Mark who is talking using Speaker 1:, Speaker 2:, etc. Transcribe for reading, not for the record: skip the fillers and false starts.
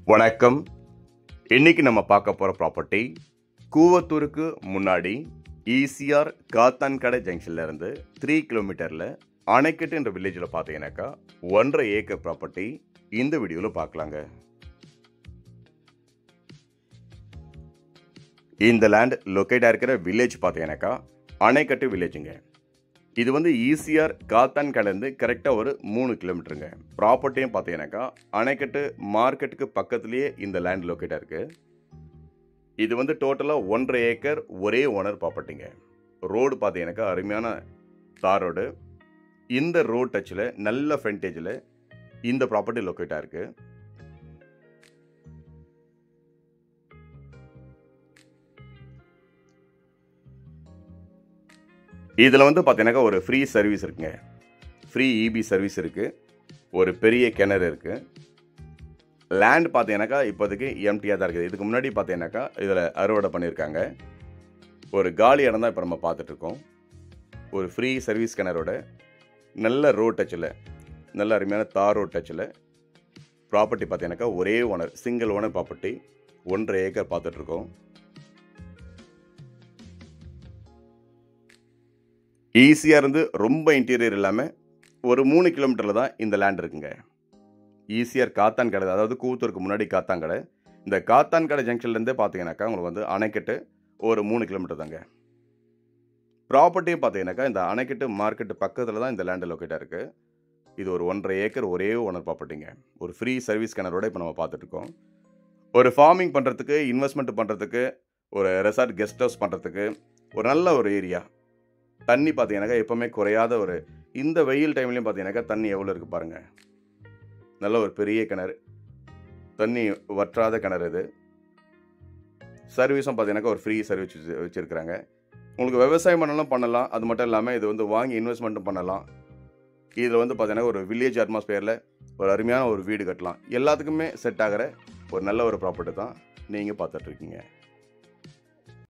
Speaker 1: வணக்கம். இன்னைக்கு நம்ம பார்க்க போகிற ப்ராப்பர்ட்டி கூவத்தூருக்கு முன்னாடி ஈசிஆர் காத்தான்கடை ஜங்ஷன்ல இருந்து 3 கிலோமீட்டரில் அணைக்கட்டு என்ற வில்லேஜில் பார்த்தீங்கன்னாக்கா 1.5 ஏக்கர் ப்ராப்பர்ட்டி இந்த வீடியோவில் பார்க்கலாங்க. இந்த லேண்ட் லொக்கேட்டாக இருக்கிற வில்லேஜ் பார்த்தீங்கன்னாக்கா அணைக்கட்டு வில்லேஜுங்க. இது வந்து ஈசிஆர் காத்தான்கடைந்து கரெக்டாக ஒரு 3 கிலோமீட்டருங்க. ப்ராப்பர்ட்டியும் பார்த்தீங்கன்னாக்கா அணைக்கட்டு மார்க்கெட்டுக்கு பக்கத்துலேயே இந்த லேண்ட் லொக்கேட்டாக இருக்குது. இது வந்து டோட்டலாக 1.5 ஏக்கர் ஒரே ஓனர் ப்ராப்பர்ட்டிங்க. ரோடு பார்த்தீங்கன்னாக்கா அருமையான தார் ரோடு. இந்த ரோட் டச்சில் நல்ல ஃப்ரண்டேஜில் இந்த ப்ராப்பர்ட்டி லொக்கேட்டாக இருக்குது. இதில் வந்து பார்த்தீங்கன்னாக்கா ஒரு ஃப்ரீ சர்வீஸ் இருக்குங்க. ஃப்ரீ இபி சர்வீஸ் இருக்குது. ஒரு பெரிய கிணறு இருக்குது. லேண்ட் பார்த்தீங்கன்னாக்கா இப்போதைக்கு எம்டியாக தான் இருக்குது. இதுக்கு முன்னாடி பார்த்தீங்கன்னாக்கா இதில் அறுவடை பண்ணியிருக்காங்க. ஒரு காலி இடம் தான் இப்போ நம்ம பார்த்துட்ருக்கோம். ஒரு ஃப்ரீ சர்வீஸ் கிணறோட நல்ல ரோட் டச்சில், நல்ல அருமையான தார் ரோட் டச்சில் ப்ராப்பர்ட்டி பார்த்தீங்கன்னாக்கா ஒரே owner, single owner property 1.5 acre பார்த்துட்ருக்கோம். ஈஸியாக இருந்து ரொம்ப இன்டீரியர் இல்லாமல் ஒரு 3 கிலோமீட்டரில் தான் இந்த லேண்ட் இருக்குங்க. ஈசிஆர் காத்தான்கடை, அதாவது கூவத்தூருக்கு முன்னாடி காத்தான்கடை. இந்த காத்தான்கடை ஜங்ஷன்லேருந்தே பார்த்தீங்கன்னாக்கா உங்களுக்கு வந்து அணைக்கட்டு ஒரு 3 கிலோமீட்டர் தாங்க. ப்ராப்பர்ட்டியும் பார்த்தீங்கன்னாக்கா இந்த அணைக்கட்டு மார்க்கெட்டு பக்கத்தில் தான் இந்த லேண்டு லொக்கேட்டாக இருக்குது. இது ஒரு 1.5 ஏக்கர் ஒரே ஓனர் ப்ராப்பர்ட்டிங்க. ஒரு ஃப்ரீ சர்வீஸ் கிணறோட இப்போ நம்ம பார்த்துட்ருக்கோம். ஒரு ஃபார்மிங் பண்ணுறதுக்கு, இன்வெஸ்ட்மெண்ட் பண்ணுறதுக்கு, ஒரு ரெசார்ட் கெஸ்ட் ஹவுஸ் பண்ணுறதுக்கு ஒரு நல்ல ஒரு ஏரியா. தண்ணி பார்த்தீங்கன்னாக்கா எப்போவுமே குறையாத ஒரு, இந்த வெயில் டைம்லையும் பார்த்தீங்கன்னாக்கா தண்ணி எவ்வளோ இருக்குது பாருங்கள். நல்ல ஒரு பெரிய கிணறு, தண்ணி வற்றாத கிணறு இது. சர்வீஸும் பார்த்தீங்கன்னாக்கா ஒரு ஃப்ரீ சர்வீஸ் வச்சுருக்குறாங்க. உங்களுக்கு விவசாயம் பண்ணலாம். அது மட்டும் இல்லாமல் இது வந்து வாங்கி இன்வெஸ்ட்மெண்ட்டும் பண்ணலாம். இதில் வந்து பார்த்தீங்கன்னா ஒரு வில்லேஜ் அட்மாஸ்பியரில் ஒரு அருமையான ஒரு வீடு கட்டலாம். எல்லாத்துக்குமே செட் ஆகிற ஒரு நல்ல ஒரு ப்ராப்பர்ட்டி தான் நீங்கள் பார்த்துட்ருக்கீங்க.